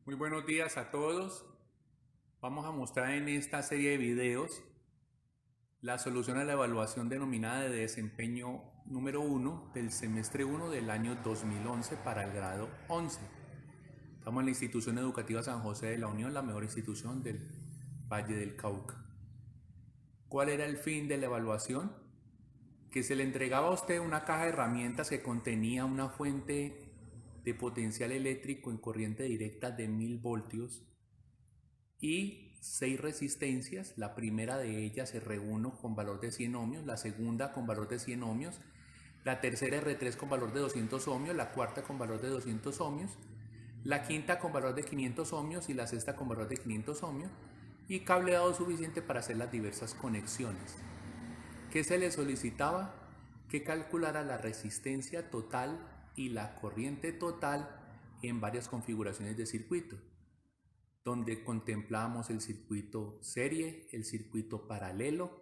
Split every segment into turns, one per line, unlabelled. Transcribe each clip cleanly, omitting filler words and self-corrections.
Muy buenos días a todos. Vamos a mostrar en esta serie de videos la solución a la evaluación denominada de desempeño número 1 del semestre 1 del año 2011 para el grado 11. Estamos en la institución educativa San José de la Unión, la mejor institución del Valle del Cauca. ¿Cuál era el fin de la evaluación? Que se le entregaba a usted una caja de herramientas que contenía una fuente de potencial eléctrico en corriente directa de 1000 voltios y 6 resistencias. La primera de ellas R1 con valor de 100 ohmios, la segunda con valor de 100 ohmios, la tercera R3 con valor de 200 ohmios, la cuarta con valor de 200 ohmios, la quinta con valor de 500 ohmios y la sexta con valor de 500 ohmios, y cableado suficiente para hacer las diversas conexiones. ¿Qué se le solicitaba? Que calculara la resistencia total y la corriente total en varias configuraciones de circuito, donde contemplábamos el circuito serie, el circuito paralelo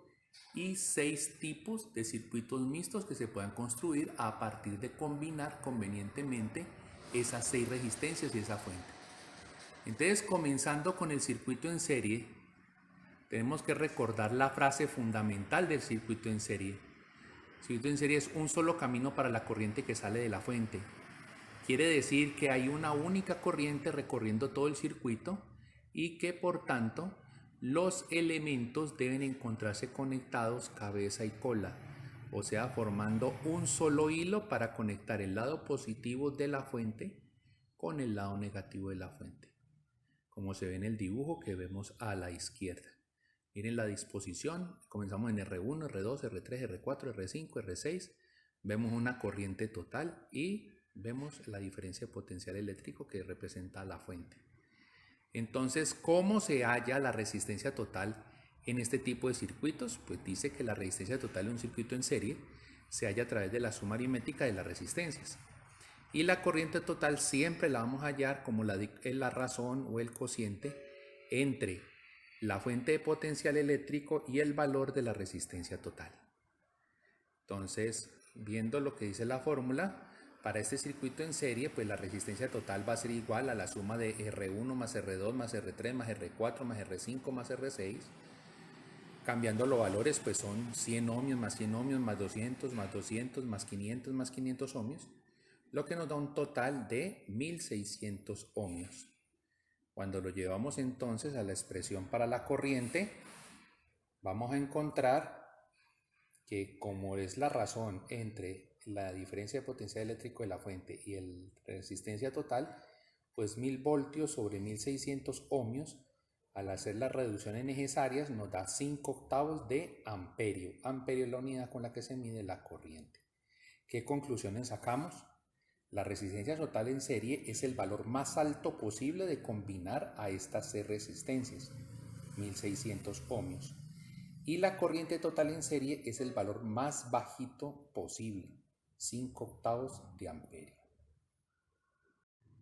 y 6 tipos de circuitos mixtos que se puedan construir a partir de combinar convenientemente esas 6 resistencias y esa fuente. Entonces, comenzando con el circuito en serie, tenemos que recordar la frase fundamental del circuito en serie. El circuito en serie es un solo camino para la corriente que sale de la fuente. Quiere decir que hay una única corriente recorriendo todo el circuito y que por tanto los elementos deben encontrarse conectados cabeza y cola, o sea, formando un solo hilo para conectar el lado positivo de la fuente con el lado negativo de la fuente, como se ve en el dibujo que vemos a la izquierda. Miren la disposición, comenzamos en R1, R2, R3, R4, R5, R6, vemos una corriente total y vemos la diferencia de potencial eléctrico que representa la fuente. Entonces, ¿cómo se halla la resistencia total en este tipo de circuitos? Pues dice que la resistencia total en un circuito en serie se halla a través de la suma aritmética de las resistencias. Y la corriente total siempre la vamos a hallar como la razón o el cociente entre la fuente de potencial eléctrico y el valor de la resistencia total. Entonces, viendo lo que dice la fórmula, para este circuito en serie, pues la resistencia total va a ser igual a la suma de R1 más R2 más R3 más R4 más R5 más R6. Cambiando los valores, pues son 100 ohmios más 100 ohmios más 200 más 200 más 500 más 500 ohmios, lo que nos da un total de 1600 ohmios. Cuando lo llevamos entonces a la expresión para la corriente, vamos a encontrar que como es la razón entre la diferencia de potencial eléctrico de la fuente y la resistencia total, pues 1000 voltios sobre 1600 ohmios, al hacer las reducciones necesarias nos da 5 octavos de amperio. Amperio es la unidad con la que se mide la corriente. ¿Qué conclusiones sacamos? La resistencia total en serie es el valor más alto posible de combinar a estas 6 resistencias, 1600 ohmios. Y la corriente total en serie es el valor más bajito posible, 5 octavos de amperio.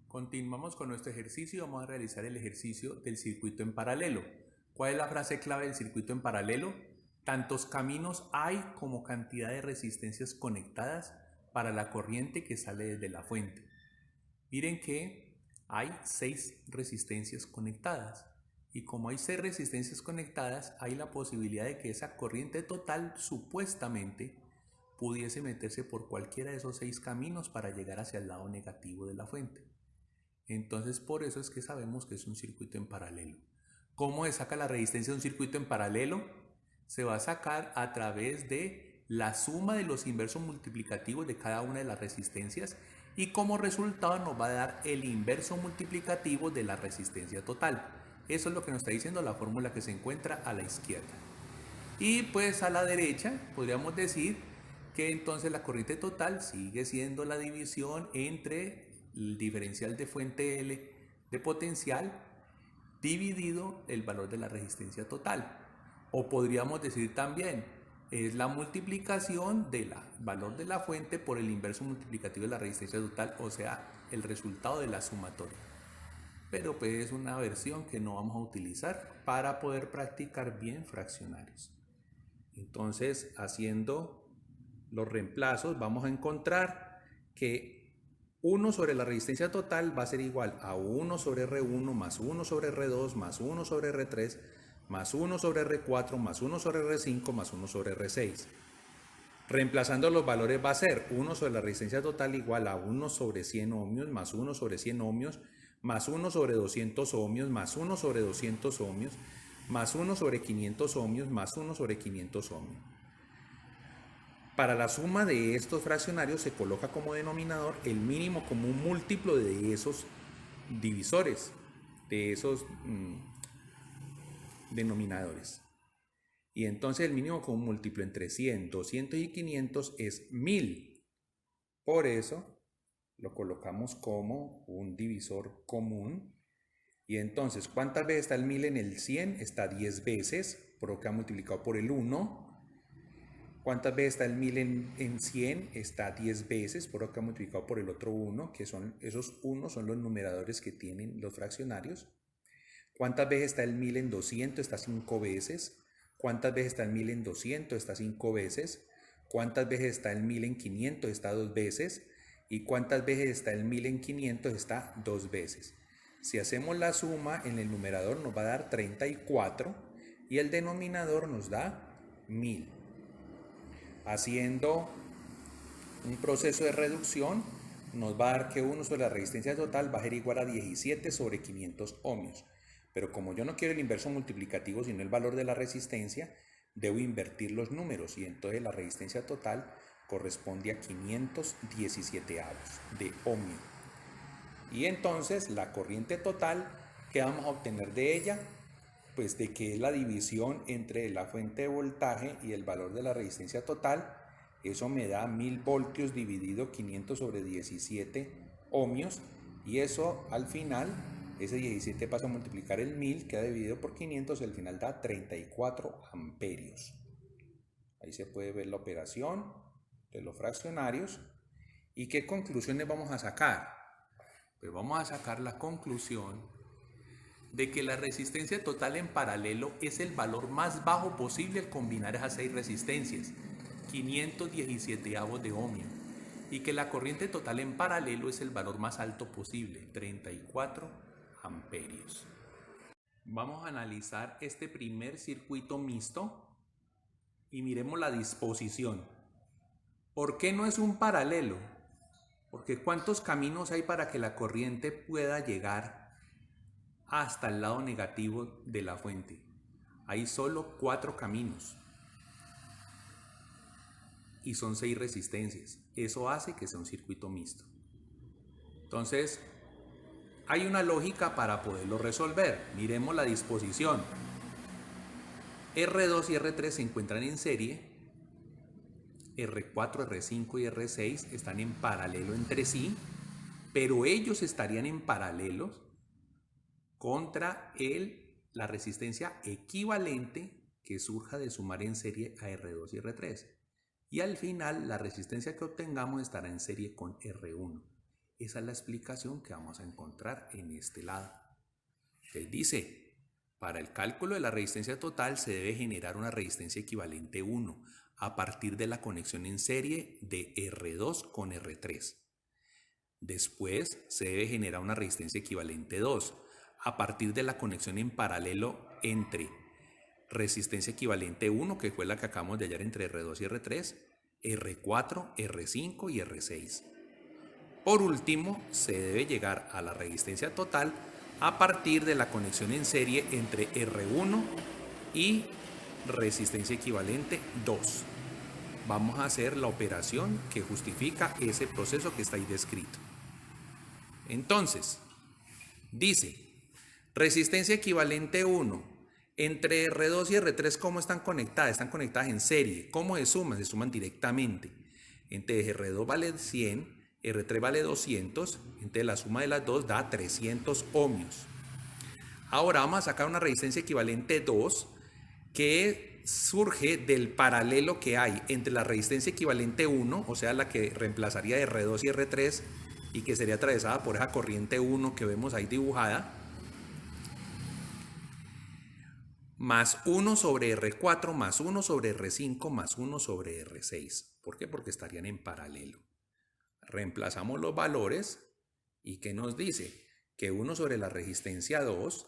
Continuamos con nuestro ejercicio y vamos a realizar el ejercicio del circuito en paralelo. ¿Cuál es la frase clave del circuito en paralelo? Tantos caminos hay como cantidad de resistencias conectadas para la corriente que sale desde la fuente. Miren que hay 6 resistencias conectadas. Y como hay 6 resistencias conectadas, hay la posibilidad de que esa corriente total supuestamente pudiese meterse por cualquiera de esos 6 caminos para llegar hacia el lado negativo de la fuente. Entonces, por eso es que sabemos que es un circuito en paralelo. ¿Cómo se saca la resistencia de un circuito en paralelo? Se va a sacar a través de la suma de los inversos multiplicativos de cada una de las resistencias, y como resultado nos va a dar el inverso multiplicativo de la resistencia total. Eso es lo que nos está diciendo la fórmula que se encuentra a la izquierda. Y pues a la derecha podríamos decir que entonces la corriente total sigue siendo la división entre el diferencial de fuente L de potencial dividido el valor de la resistencia total. O podríamos decir también, es la multiplicación del valor de la fuente por el inverso multiplicativo de la resistencia total, o sea, el resultado de la sumatoria. Pero pues es una versión que no vamos a utilizar para poder practicar bien fraccionarios. Entonces, haciendo los reemplazos, vamos a encontrar que 1 sobre la resistencia total va a ser igual a 1 sobre R1 más 1 sobre R2 más 1 sobre R3 más 1 sobre R4 más 1 sobre R5 más 1 sobre R6. Reemplazando los valores va a ser 1 sobre la resistencia total igual a 1 sobre 100 ohmios más 1 sobre 100 ohmios más 1 sobre 200 ohmios más 1 sobre 200 ohmios más 1 sobre 500 ohmios más 1 sobre 500 ohmios. Para la suma de estos fraccionarios se coloca como denominador el mínimo común múltiplo de esos divisores, de esos denominadores. Y entonces el mínimo común múltiplo entre 100, 200 y 500 es 1000. Por eso lo colocamos como un divisor común. Y entonces, ¿cuántas veces está el 1000 en el 100? Está 10 veces, por lo que ha multiplicado por el 1. ¿Cuántas veces está el 1000 en 100? Está 10 veces, por lo que ha multiplicado por el otro 1, que son esos 1 son los numeradores que tienen los fraccionarios. ¿Cuántas veces está el 1000 en 200? Está 5 veces. ¿Cuántas veces está el 1000 en 200? Está 5 veces. ¿Cuántas veces está el 1000 en 500? Está 2 veces. ¿Y cuántas veces está el 1000 en 500? Está 2 veces. Si hacemos la suma, en el numerador nos va a dar 34 y el denominador nos da 1000. Haciendo un proceso de reducción, nos va a dar que 1 sobre la resistencia total va a ser igual a 17 sobre 500 ohmios. Pero como yo no quiero el inverso multiplicativo, sino el valor de la resistencia, debo invertir los números y entonces la resistencia total corresponde a 517 avos de ohmio. Y entonces la corriente total, ¿qué vamos a obtener de ella? Pues de que es la división entre la fuente de voltaje y el valor de la resistencia total. Eso me da 1000 voltios dividido 500 sobre 17 ohmios. Y eso al final, ese 17 pasa a multiplicar el 1000, queda dividido por 500 y al final da 34 amperios. Ahí se puede ver la operación de los fraccionarios. ¿Y qué conclusiones vamos a sacar? Pues vamos a sacar la conclusión de que la resistencia total en paralelo es el valor más bajo posible al combinar esas 6 resistencias, 517 avos de ohmio, y que la corriente total en paralelo es el valor más alto posible, 34 amperios. Vamos a analizar este primer circuito mixto y miremos la disposición. ¿Por qué no es un paralelo? Porque ¿cuántos caminos hay para que la corriente pueda llegar hasta el lado negativo de la fuente? Hay solo 4 caminos y son 6 resistencias. Eso hace que sea un circuito mixto. Entonces, hay una lógica para poderlo resolver. Miremos la disposición. R2 y R3 se encuentran en serie. R4, R5 y R6 están en paralelo entre sí, pero ellos estarían en paralelo contra la resistencia equivalente que surja de sumar en serie a R2 y R3. Y al final la resistencia que obtengamos estará en serie con R1. Esa es la explicación que vamos a encontrar en este lado. Entonces dice, para el cálculo de la resistencia total se debe generar una resistencia equivalente 1 a partir de la conexión en serie de R2 con R3. Después se debe generar una resistencia equivalente 2 a partir de la conexión en paralelo entre resistencia equivalente 1, que fue la que acabamos de hallar entre R2 y R3, R4, R5 y R6. Por último, se debe llegar a la resistencia total a partir de la conexión en serie entre R1 y resistencia equivalente 2. Vamos a hacer la operación que justifica ese proceso que está ahí descrito. Entonces, dice, resistencia equivalente 1. Entre R2 y R3, ¿cómo están conectadas? Están conectadas en serie. ¿Cómo se suman? Se suman directamente. Entonces R2 vale 100, R3 vale 200, entonces la suma de las dos da 300 ohmios. Ahora vamos a sacar una resistencia equivalente 2 que surge del paralelo que hay entre la resistencia equivalente 1, o sea la que reemplazaría R2 y R3 y que sería atravesada por esa corriente 1 que vemos ahí dibujada, más 1 sobre R4, más 1 sobre R5, más 1 sobre R6. ¿Por qué? Porque estarían en paralelo. Reemplazamos los valores
¿Y qué nos dice? Que 1 sobre la resistencia 2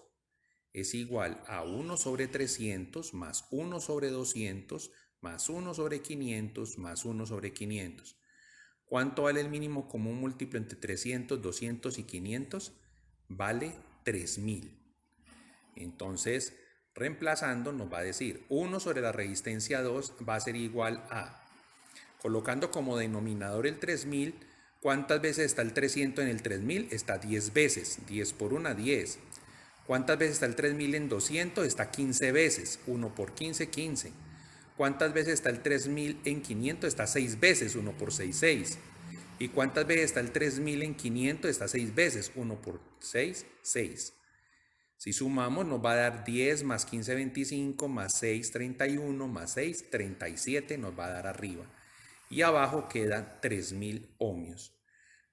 es igual a 1 sobre 300 más 1 sobre 200 más 1 sobre 500 más 1 sobre 500. ¿Cuánto vale el mínimo común múltiplo entre 300, 200 y 500? Vale 3000. Entonces, reemplazando nos va a decir 1 sobre la resistencia 2 va a ser igual a, colocando como denominador el 3000, ¿cuántas veces está el 300 en el 3000? Está 10 veces, 10 por 1, 10. ¿Cuántas veces está el 3000 en 200? Está 15 veces, 1 por 15, 15. ¿Cuántas veces está el 3000 en 500? Está 6 veces, 1 por 6, 6. ¿Y cuántas veces está el 3000 en 500? Está 6 veces, 1 por 6, 6. Si sumamos nos va a dar 10 más 15, 25, más 6, 31, más 6, 37 nos va a dar arriba. Y abajo quedan 3000 ohmios.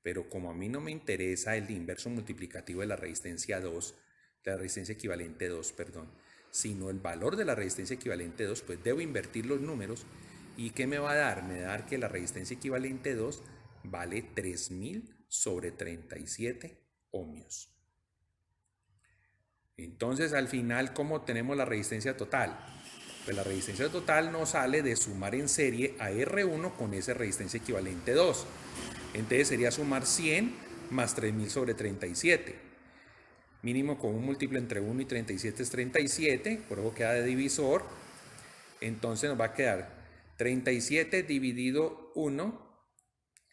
Pero como a mí no me interesa el inverso multiplicativo de la resistencia 2, de la resistencia equivalente 2, perdón, sino el valor de la resistencia equivalente 2, pues debo invertir los números. ¿Y qué me va a dar? Me va a dar que la resistencia equivalente 2 vale 3000 sobre 37 ohmios. Entonces, al final, ¿cómo tenemos la resistencia total? Pues la resistencia total nos sale de sumar en serie a R1 con esa resistencia equivalente 2. Entonces sería sumar 100 más 3000 sobre 37. Mínimo común múltiplo entre 1 y 37 es 37, por eso queda de divisor. Entonces nos va a quedar 37 dividido 1,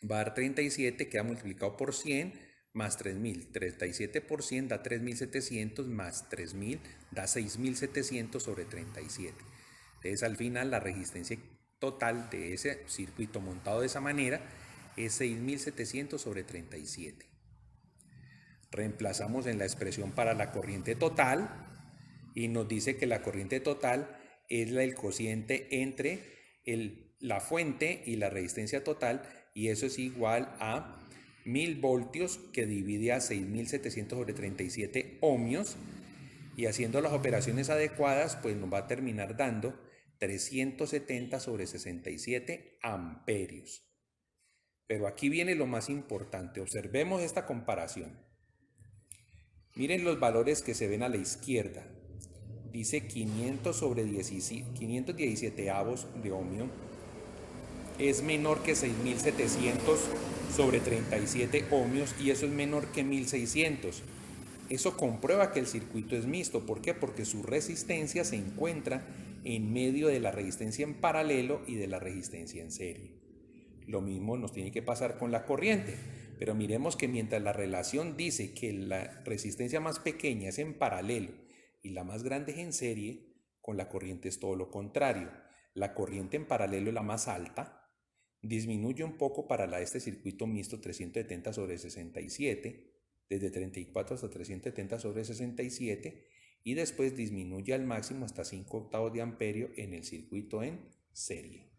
va a dar 37, queda multiplicado por 100, más 3000. 37 por 100 da 3700, más 3000 da 6700 sobre 37. Entonces al final la resistencia total de ese circuito montado de esa manera es 6700 sobre 37. Reemplazamos en la expresión para la corriente total y nos dice que la corriente total es el cociente entre la fuente y la resistencia total, y eso es igual a 1000 voltios que divide a 6700 sobre 37 ohmios, y haciendo las operaciones adecuadas pues nos va a terminar dando 370 sobre 67 amperios. Pero aquí viene lo más importante, observemos esta comparación. Miren los valores que se ven a la izquierda. Dice 500 sobre 517 avos de ohmio es menor que 6700 sobre 37 ohmios, y eso es menor que 1600. Eso comprueba que el circuito es mixto. ¿Por qué? Porque su resistencia se encuentra en medio de la resistencia en paralelo y de la resistencia en serie. Lo mismo nos tiene que pasar con la corriente, pero miremos que mientras la relación dice que la resistencia más pequeña es en paralelo y la más grande es en serie, con la corriente es todo lo contrario. La corriente en paralelo es la más alta, disminuye un poco para este circuito mixto 370 sobre 67, desde 34 hasta 370 sobre 67, y después disminuye al máximo hasta 5 octavos de amperio en el circuito en serie.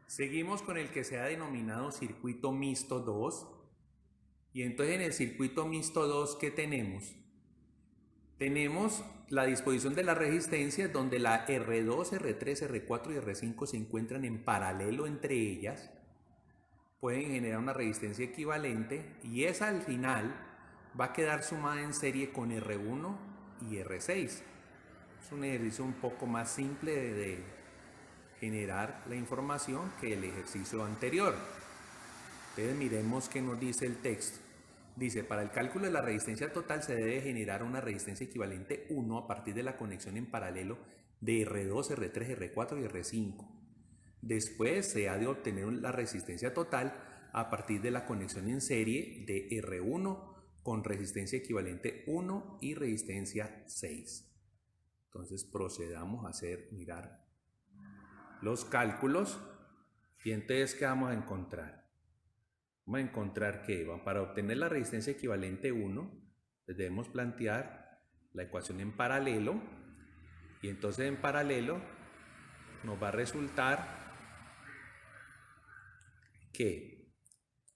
Seguimos con el que se ha denominado circuito mixto 2. Y entonces en el circuito mixto 2, ¿qué tenemos? Tenemos la disposición de las resistencias donde la R2, R3, R4 y R5 se encuentran en paralelo entre ellas. Pueden generar una resistencia equivalente y esa al final va a quedar sumada en serie con R1 y R6. Es un ejercicio un poco más simple de generar la información que el ejercicio anterior. Entonces miremos qué nos dice el texto. Dice, para el cálculo de la resistencia total se debe generar una resistencia equivalente 1 a partir de la conexión en paralelo de R2, R3, R4 y R5. Después se ha de obtener la resistencia total a partir de la conexión en serie de R1 con resistencia equivalente 1 y resistencia 6. Entonces procedamos a mirar los cálculos, y entonces ¿qué vamos a encontrar? Vamos a encontrar que para obtener la resistencia equivalente 1 debemos plantear la ecuación en paralelo, y entonces en paralelo nos va a resultar que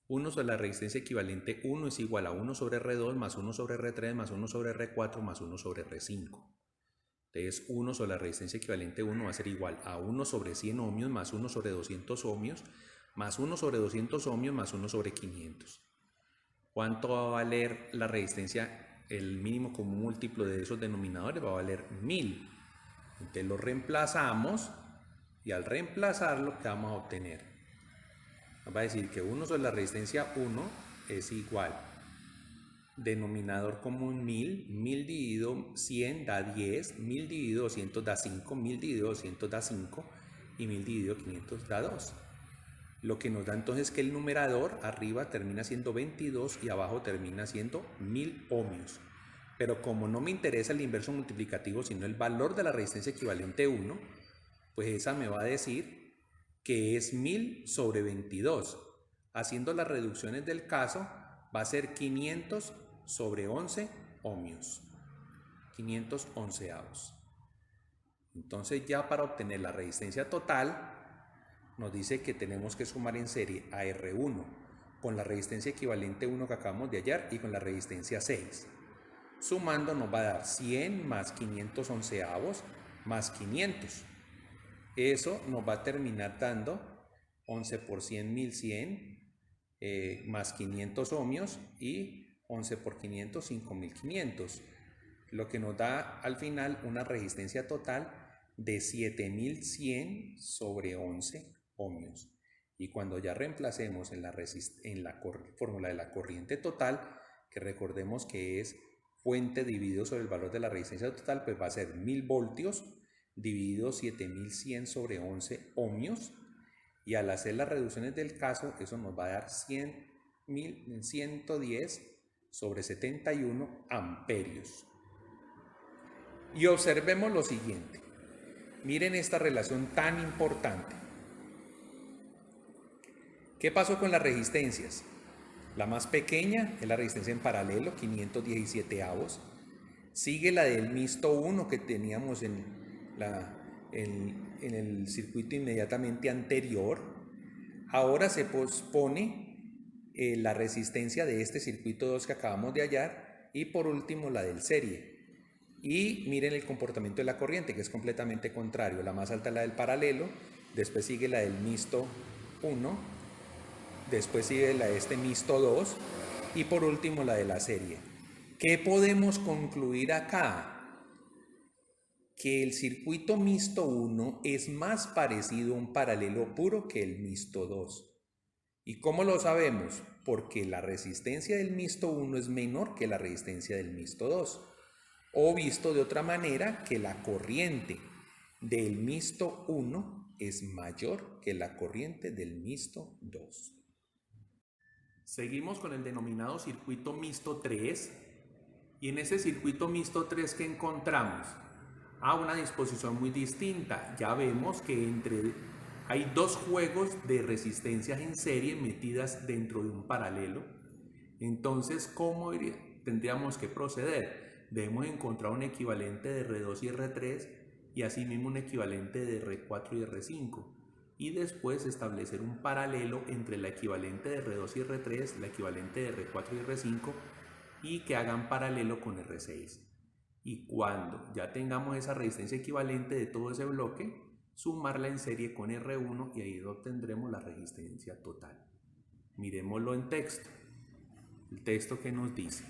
1 sobre la resistencia equivalente 1 es igual a 1 sobre R2 más 1 sobre R3 más 1 sobre R4 más 1 sobre R5. Entonces 1 sobre la resistencia equivalente 1 va a ser igual a 1 sobre 100 ohmios más 1 sobre 200 ohmios más 1 sobre 200 ohmios más 1 sobre 500. ¿Cuánto va a valer la resistencia? El mínimo común múltiplo de esos denominadores va a valer 1000. Entonces lo reemplazamos y al reemplazarlo, ¿qué vamos a obtener? Nos va a decir que 1 sobre la resistencia 1 es igual. Denominador común 1000, 1000 dividido 100 da 10, 1000 dividido 200 da 5, 1000 dividido 200 da 5 y 1000 dividido 500 da 2. Lo que nos da entonces que el numerador arriba termina siendo 22 y abajo termina siendo 1000 ohmios. Pero como no me interesa el inverso multiplicativo, sino el valor de la resistencia equivalente 1, pues esa me va a decir que es 1000 sobre 22. Haciendo las reducciones del caso, va a ser 500 sobre 11 ohmios. 500 onceavos. Entonces ya para obtener la resistencia total, nos dice que tenemos que sumar en serie a R1 con la resistencia equivalente 1 que acabamos de hallar y con la resistencia 6. Sumando nos va a dar 100 más 500 onceavos más 500. Eso nos va a terminar dando 11 por 100, 1100 más 500 ohmios y 11 por 500, 5500. Lo que nos da al final una resistencia total de 7100 sobre 11 ohmios. Y cuando ya reemplacemos en la fórmula de la corriente total, que recordemos que es fuente dividido sobre el valor de la resistencia total, pues va a ser 1000 voltios dividido 7100 sobre 11 ohmios. Y al hacer las reducciones del caso, eso nos va a dar 110 sobre 71 amperios. Y observemos lo siguiente. Miren esta relación tan importante. ¿Qué pasó con las resistencias? La más pequeña es la resistencia en paralelo, 517 avos. Sigue la del mixto 1 que teníamos en el circuito inmediatamente anterior. Ahora se pospone la resistencia de este circuito 2 que acabamos de hallar y por último la del serie. Y miren el comportamiento de la corriente, que es completamente contrario. La más alta es la del paralelo, después sigue la del mixto 1, después sigue la de este mixto 2 y por último la de la serie. ¿Qué podemos concluir acá? Que el circuito mixto 1 es más parecido a un paralelo puro que el mixto 2. ¿Y cómo lo sabemos? Porque la resistencia del mixto 1 es menor que la resistencia del mixto 2. O visto de otra manera, que la corriente del mixto 1 es mayor que la corriente del mixto 2.
Seguimos con el denominado circuito mixto 3. Y en ese circuito mixto 3, ¿qué encontramos? Una disposición muy distinta. Ya vemos que hay dos juegos de resistencias en serie metidas dentro de un paralelo. Entonces, ¿cómo tendríamos que proceder? Debemos encontrar un equivalente de R2 y R3 y asimismo un equivalente de R4 y R5. Y después establecer un paralelo entre la equivalente de R2 y R3, la equivalente de R4 y R5 y que hagan paralelo con R6. Y cuando ya tengamos esa resistencia equivalente de todo ese bloque, sumarla en serie con R1 y ahí obtendremos la resistencia total. Miremoslo en texto. El texto que nos dice.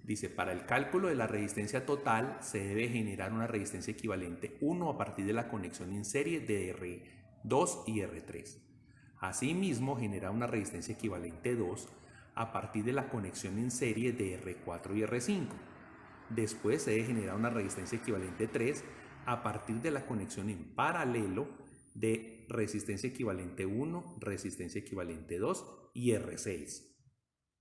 Dice, para el cálculo de la resistencia total se debe generar una resistencia equivalente 1 a partir de la conexión en serie de R2 y R3. Asimismo, genera una resistencia equivalente 2 a partir de la conexión en serie de R4 y R5. Después se debe generar una resistencia equivalente 3 a partir de la conexión en paralelo de resistencia equivalente 1, resistencia equivalente 2 y R6.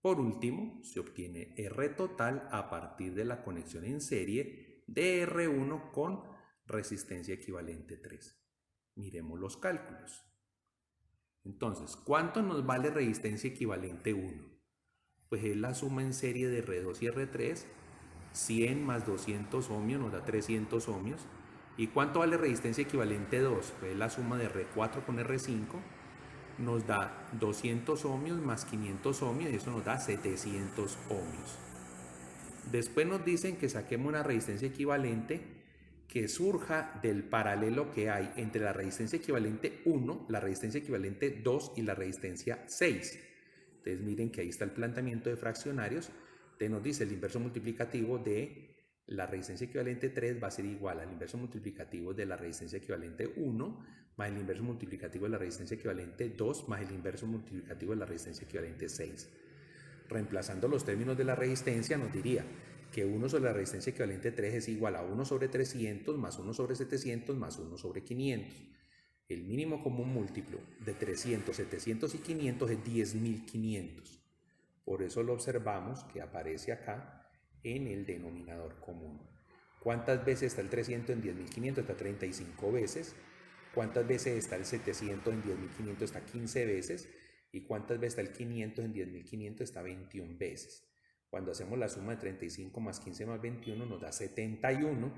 Por último, se obtiene R total a partir de la conexión en serie de R1 con resistencia equivalente 3. Miremos los cálculos. Entonces, ¿cuánto nos vale resistencia equivalente 1? Pues es la suma en serie de R2 y R3. 100 más 200 ohmios nos da 300 ohmios. ¿Y cuánto vale resistencia equivalente 2? Pues es la suma de R4 con R5. Nos da 200 ohmios más 500 ohmios y eso nos da 700 ohmios. Después nos dicen que saquemos una resistencia equivalente que surja del paralelo que hay entre la resistencia equivalente 1, la resistencia equivalente 2 y la resistencia 6. Entonces miren que ahí está el planteamiento de fraccionarios. Entonces nos dice el inverso multiplicativo de la resistencia equivalente 3 va a ser igual al inverso multiplicativo de la resistencia equivalente 1 más el inverso multiplicativo de la resistencia equivalente 2 más el inverso multiplicativo de la resistencia equivalente 6. Reemplazando los términos de la resistencia nos diría que 1 sobre la resistencia equivalente 3 es igual a 1 sobre 300 más 1 sobre 700 más 1 sobre 500. El mínimo común múltiplo de 300, 700 y 500 es 10.500. Por eso lo observamos que aparece acá en el denominador común. ¿Cuántas veces está el 300 en 10.500? Está 35 veces. ¿Cuántas veces está el 700 en 10.500? Está 15 veces. ¿Y cuántas veces está el 500 en 10.500? Está 21 veces. Cuando hacemos la suma de 35 más 15 más 21 nos da 71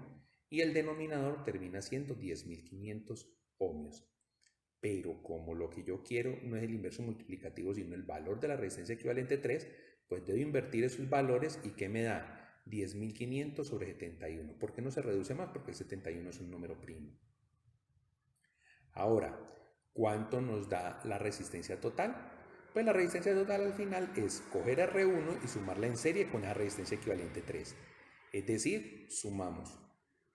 y el denominador termina siendo 10.500 ohmios. Pero como lo que yo quiero no es el inverso multiplicativo sino el valor de la resistencia equivalente 3, pues debo invertir esos valores y ¿qué me da? 10.500 sobre 71. ¿Por qué no se reduce más? Porque el 71 es un número primo. Ahora, ¿cuánto nos da la resistencia total? Pues la resistencia total al final es coger R1 y sumarla en serie con la resistencia equivalente 3. Es decir, sumamos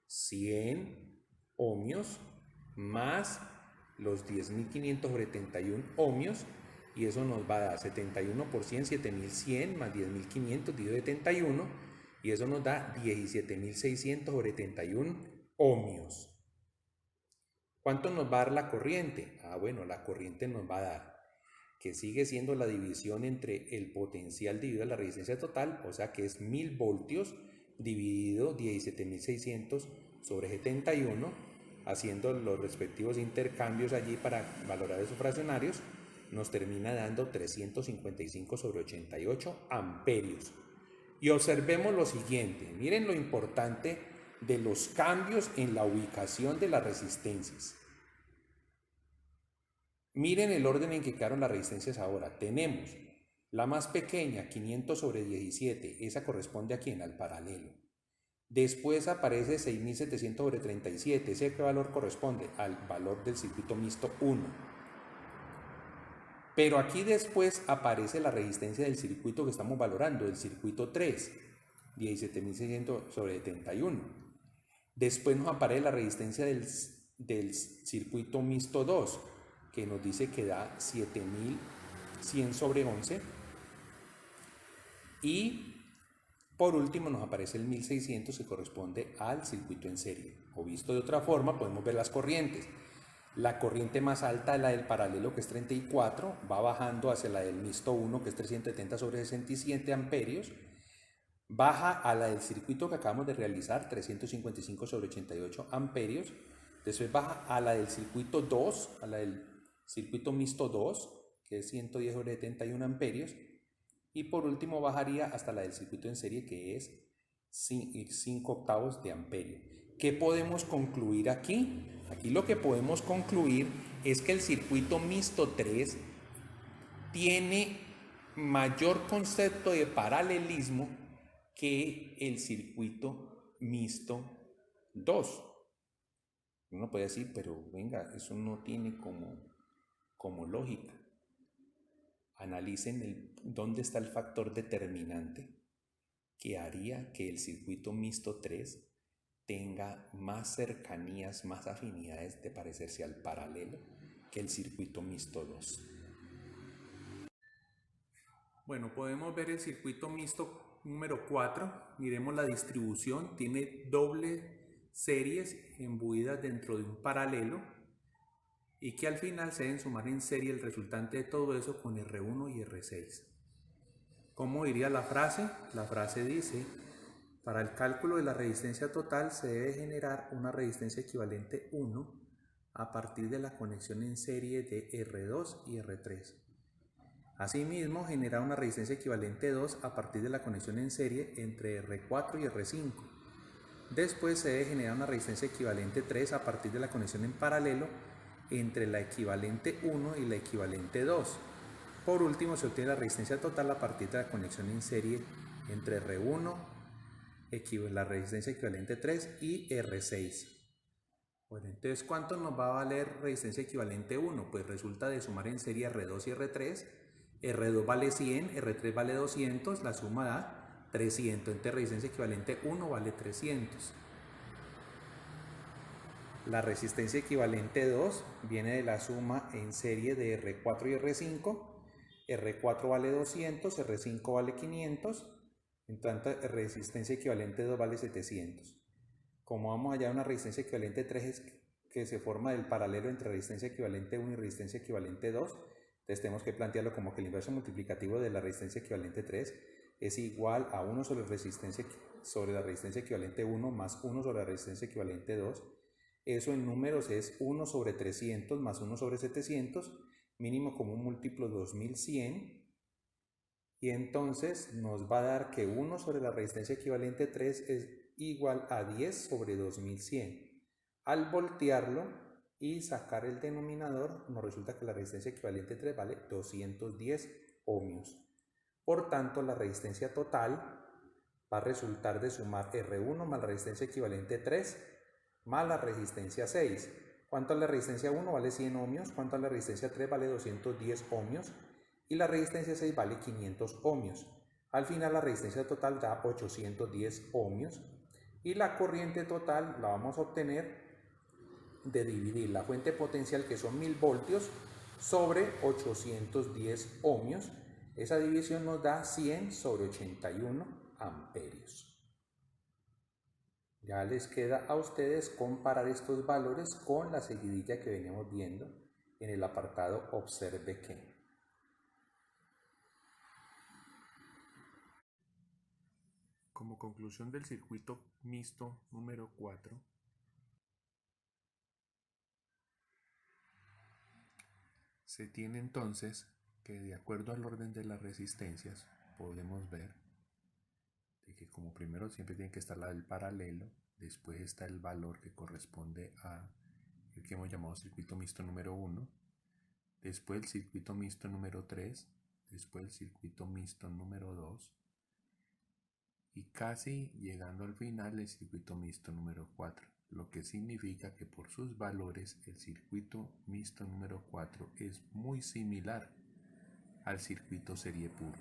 100 ohmios más los 10.500 sobre 71 ohmios y eso nos va a dar 71 por 100, 7.100 más 10.500 dividido 71 y eso nos da 17.600 sobre 71 ohmios. ¿Cuánto nos va a dar la corriente? Bueno, la corriente nos va a dar que sigue siendo la división entre el potencial dividido la resistencia total, o sea que es 1000 voltios dividido 17.600 sobre 71, haciendo los respectivos intercambios allí para valorar esos fraccionarios, nos termina dando 355 sobre 88 amperios. Y observemos lo siguiente, miren lo importante de los cambios en la ubicación de las resistencias. Miren el orden en que quedaron las resistencias ahora. Tenemos la más pequeña, 500 sobre 17, esa corresponde a quién, al paralelo. Después aparece 6700 sobre 37, ¿ese qué valor corresponde? Al valor del circuito mixto 1. Pero aquí después aparece la resistencia del circuito que estamos valorando, el circuito 3, 17600 sobre 71. Después nos aparece la resistencia del circuito mixto 2, que nos dice que da 7100 sobre 11. Y por último nos aparece el 1600 que corresponde al circuito en serie. O visto de otra forma, podemos ver las corrientes. La corriente más alta es la del paralelo, que es 34, va bajando hacia la del mixto 1, que es 370 sobre 67 amperios, baja a la del circuito que acabamos de realizar, 355 sobre 88 amperios, después baja a la del circuito 2, a la del circuito mixto 2, que es 110 sobre 71 amperios, y por último bajaría hasta la del circuito en serie, que es 5 octavos de amperio. ¿Qué podemos concluir aquí? Aquí lo que podemos concluir es que el circuito mixto 3 tiene mayor concepto de paralelismo que el circuito mixto 2. Uno puede decir, pero venga, eso no tiene como lógica. Analicen dónde está el factor determinante que haría que el circuito mixto 3 tenga más cercanías, más afinidades de parecerse al paralelo que el circuito mixto 2.
Bueno, podemos ver el circuito mixto número 4. Miremos la distribución. Tiene doble series embuidas dentro de un paralelo y que al final se deben sumar en serie el resultante de todo eso con R1 y R6. ¿Cómo diría la frase? La frase dice: para el cálculo de la resistencia total se debe generar una resistencia equivalente 1 a partir de la conexión en serie de R2 y R3. Asimismo, generar una resistencia equivalente 2 a partir de la conexión en serie entre R4 y R5. Después se debe generar una resistencia equivalente 3 a partir de la conexión en paralelo entre la equivalente 1 y la equivalente 2. Por último, se obtiene la resistencia total a partir de la conexión en serie entre R1 la resistencia equivalente 3 y R6. Bueno, entonces, ¿cuánto nos va a valer resistencia equivalente 1? Pues resulta de sumar en serie R2 y R3. R2 vale 100, R3 vale 200, la suma da 300. Entonces, resistencia equivalente 1 vale 300. La resistencia equivalente 2 viene de la suma en serie de R4 y R5. R4 vale 200, R5 vale 500. En tanto, resistencia equivalente 2 vale 700. Como vamos a hallar una resistencia equivalente 3 que se forma del paralelo entre resistencia equivalente 1 y resistencia equivalente 2, entonces tenemos que plantearlo como que el inverso multiplicativo de la resistencia equivalente 3 es igual a 1 sobre la resistencia equivalente 1 más 1 sobre la resistencia equivalente 2. Eso en números es 1 sobre 300 más 1 sobre 700, mínimo común múltiplo 2100. Y entonces nos va a dar que 1 sobre la resistencia equivalente 3 es igual a 10 sobre 2100. Al voltearlo y sacar el denominador, nos resulta que la resistencia equivalente 3 vale 210 ohmios. Por tanto, la resistencia total va a resultar de sumar R1 más la resistencia equivalente 3 más la resistencia 6. ¿Cuánto es la resistencia 1? Vale 100 ohmios. ¿Cuánto es la resistencia 3? Vale 210 ohmios. Y la resistencia 6 vale 500 ohmios. Al final la resistencia total da 810 ohmios. Y la corriente total la vamos a obtener de dividir la fuente potencial, que son 1000 voltios, sobre 810 ohmios. Esa división nos da 100 sobre 81 amperios. Ya les queda a ustedes comparar estos valores con la seguidilla que veníamos viendo en el apartado Observe que. Como conclusión del circuito mixto número 4, se tiene entonces que, de acuerdo al orden de las resistencias, podemos ver de que como primero siempre tiene que estar la del paralelo, después está el valor que corresponde a el que hemos llamado circuito mixto número 1, después el circuito mixto número 3, después el circuito mixto número 2, y casi llegando al final el circuito mixto número 4, lo que significa que por sus valores el circuito mixto número 4 es muy similar al circuito serie puro.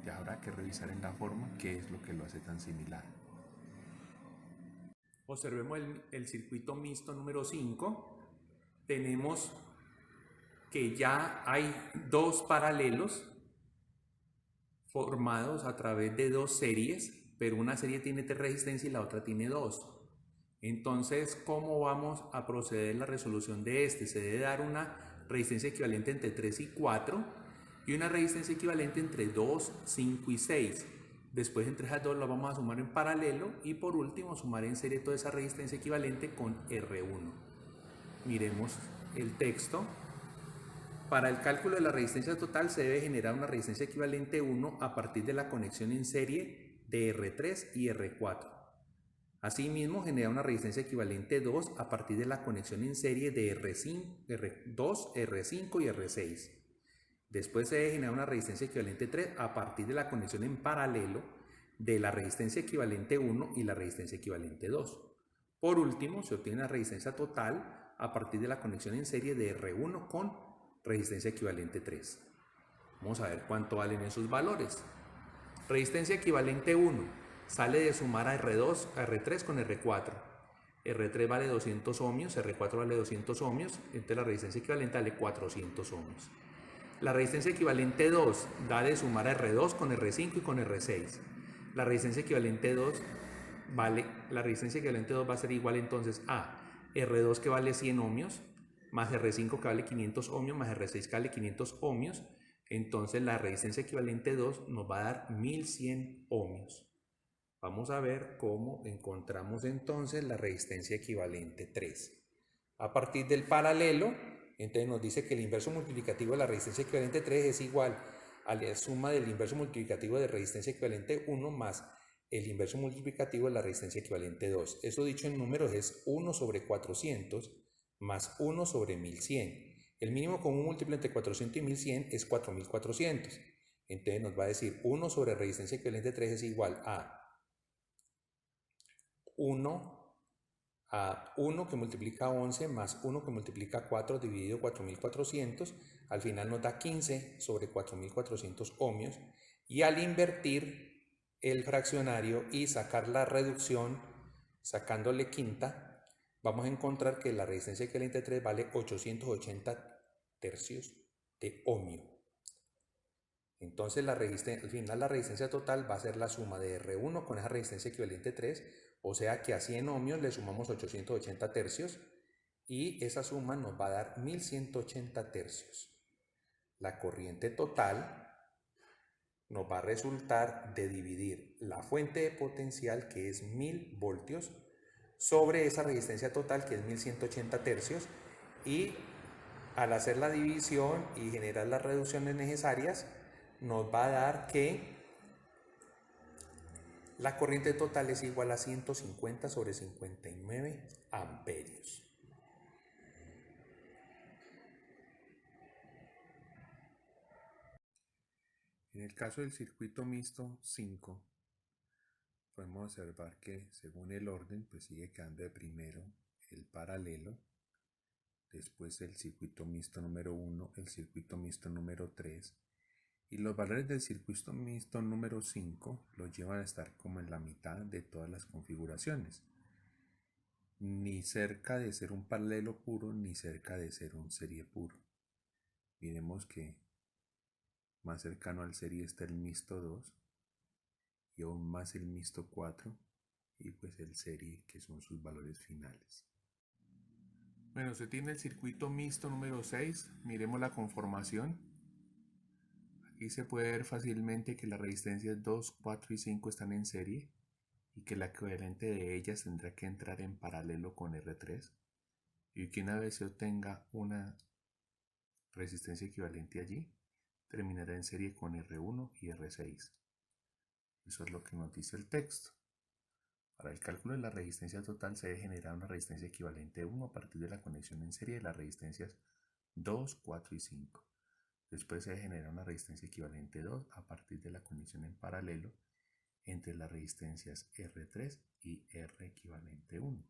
Y habrá que revisar en la forma qué es lo que lo hace tan similar. Observemos el circuito mixto número 5. Tenemos que ya hay dos paralelos formados a través de dos series, pero una serie tiene 3 resistencias y la otra tiene 2. Entonces, ¿cómo vamos a proceder en la resolución de este? Se debe dar una resistencia equivalente entre 3 y 4 y una resistencia equivalente entre 2, 5 y 6. Después, entre esas dos las vamos a sumar en paralelo y por último sumar en serie toda esa resistencia equivalente con R1. Miremos el texto. Para el cálculo de la resistencia total se debe generar una resistencia equivalente 1 a partir de la conexión en serie de R3 y R4. Asimismo, genera una resistencia equivalente 2 a partir de la conexión en serie de R2, R5 y R6. Después se debe generar una resistencia equivalente 3 a partir de la conexión en paralelo de la resistencia equivalente 1 y la resistencia equivalente 2. Por último, se obtiene la resistencia total a partir de la conexión en serie de R1 con resistencia equivalente 3. Vamos a ver cuánto valen esos valores. Resistencia equivalente 1 sale de sumar a R2, a R3 con R4. R3 vale 200 ohmios, R4 vale 200 ohmios, entonces la resistencia equivalente vale 400 ohmios. La resistencia equivalente 2 da de sumar a R2 con R5 y con R6. La resistencia equivalente 2 va a ser igual entonces a R2 que vale 100 ohmios, más R5 que vale 500 ohmios, más R6 que vale 500 ohmios. Entonces la resistencia equivalente 2 nos va a dar 1100 ohmios. Vamos a ver cómo encontramos entonces la resistencia equivalente 3. A partir del paralelo, entonces nos dice que el inverso multiplicativo de la resistencia equivalente 3 es igual a la suma del inverso multiplicativo de resistencia equivalente 1 más el inverso multiplicativo de la resistencia equivalente 2. Eso dicho en números es 1 sobre 400 más 1 sobre 1100. El mínimo común múltiplo entre 400 y 1100 es 4400. Entonces nos va a decir 1 sobre resistencia equivalente 3 es igual a
1 a 1 que multiplica 11 más 1 que multiplica 4 dividido 4400, al final nos da 15 sobre 4400 ohmios, y al invertir el fraccionario y sacar la reducción, sacándole quinta, vamos a encontrar que la resistencia equivalente 3 vale 880 tercios de ohmio. Entonces al final la resistencia total va a ser la suma de R1 con esa resistencia equivalente 3, o sea que a 100 ohmios le sumamos 880 tercios y esa suma nos va a dar 1180 tercios. La corriente total nos va a resultar de dividir la fuente de potencial, que es 1000 voltios, sobre esa resistencia total, que es 1180 tercios, y al hacer la división y generar las reducciones necesarias, nos va a dar que la corriente total es igual a 150 sobre 59 amperios.
En el caso del circuito mixto 5, podemos observar que según el orden, pues sigue quedando de primero el paralelo, después el circuito mixto número 1, el circuito mixto número 3, y los valores del circuito mixto número 5 los llevan a estar como en la mitad de todas las configuraciones, ni cerca de ser un paralelo puro, ni cerca de ser un serie puro. Miremos que más cercano al serie está el mixto 2 y aún más el mixto 4 y pues el serie, que son sus valores finales. Bueno, se tiene el circuito mixto número 6. Miremos la conformación. Aquí se puede ver fácilmente que las resistencias 2, 4 y 5 están en serie y que la equivalente de ellas tendrá que entrar en paralelo con R3, y que una vez se obtenga una resistencia equivalente allí, terminará en serie con R1 y R6. Eso es lo que nos dice el texto. Para el cálculo de la resistencia total se debe generar una resistencia equivalente 1 a partir de la conexión en serie de las resistencias 2, 4 y 5. Después se debe generar una resistencia equivalente 2 a partir de la conexión en paralelo entre las resistencias R3 y R equivalente 1.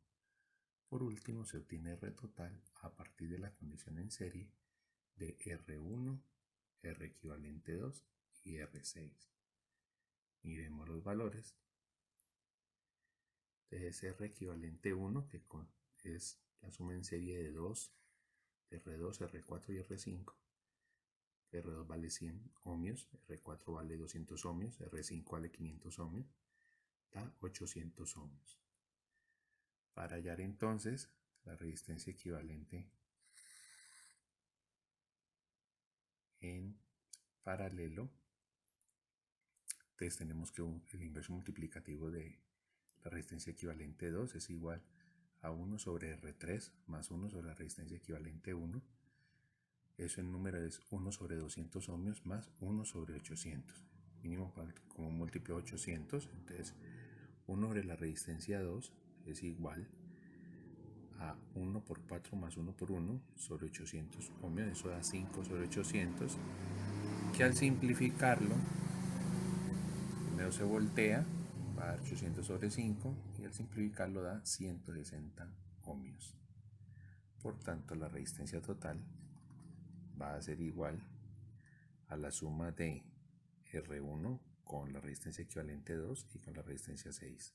Por último, se obtiene R total a partir de la conexión en serie de R1, R equivalente 2 y R6. Miremos los valores. Entonces R equivalente 1, que es la suma en serie de 2, de R2, R4 y R5. R2 vale 100 ohmios, R4 vale 200 ohmios, R5 vale 500 ohmios, da 800 ohmios. Para hallar entonces la resistencia equivalente en paralelo, entonces tenemos que el inverso multiplicativo de la resistencia equivalente 2 es igual a 1 sobre R3 más 1 sobre la resistencia equivalente 1. Eso en número es 1 sobre 200 ohmios más 1 sobre 800. Mínimo como múltiplo 800, entonces 1 sobre la resistencia 2 es igual a 1 por 4 más 1 por 1 sobre 800 ohmios. Eso da 5 sobre 800, que al simplificarlo, primero se voltea, va a dar 800 sobre 5, y al simplificarlo da 160 ohmios. Por tanto, la resistencia total va a ser igual a la suma de R1 con la resistencia equivalente 2 y con la resistencia 6.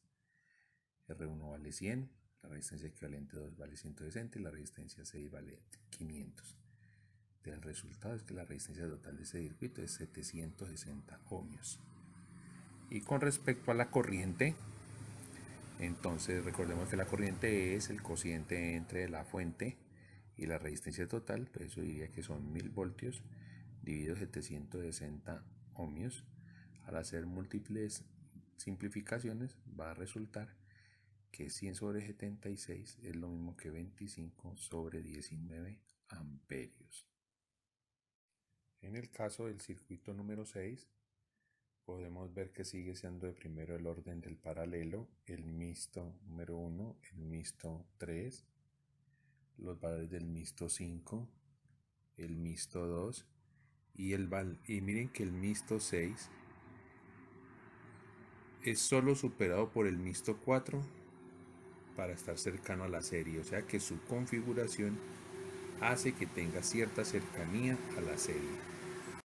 R1 vale 100, la resistencia equivalente 2 vale 160 y la resistencia 6 vale 500. El resultado es que la resistencia total de este circuito es 760 ohmios. Y con respecto a la corriente, entonces recordemos que la corriente es el cociente entre la fuente y la resistencia total, pues eso diría que son 1000 voltios dividido 760 ohmios. Al hacer múltiples simplificaciones va a resultar que 100 sobre 76 es lo mismo que 25 sobre 19 amperios. En el caso del circuito número 6, podemos ver que sigue siendo de primero el orden del paralelo, el mixto número 1, el mixto 3, los valores del mixto 5, el mixto 2 y miren que el mixto 6 es solo superado por el mixto 4
para estar cercano a la serie, o sea que su configuración hace que tenga cierta cercanía a la serie.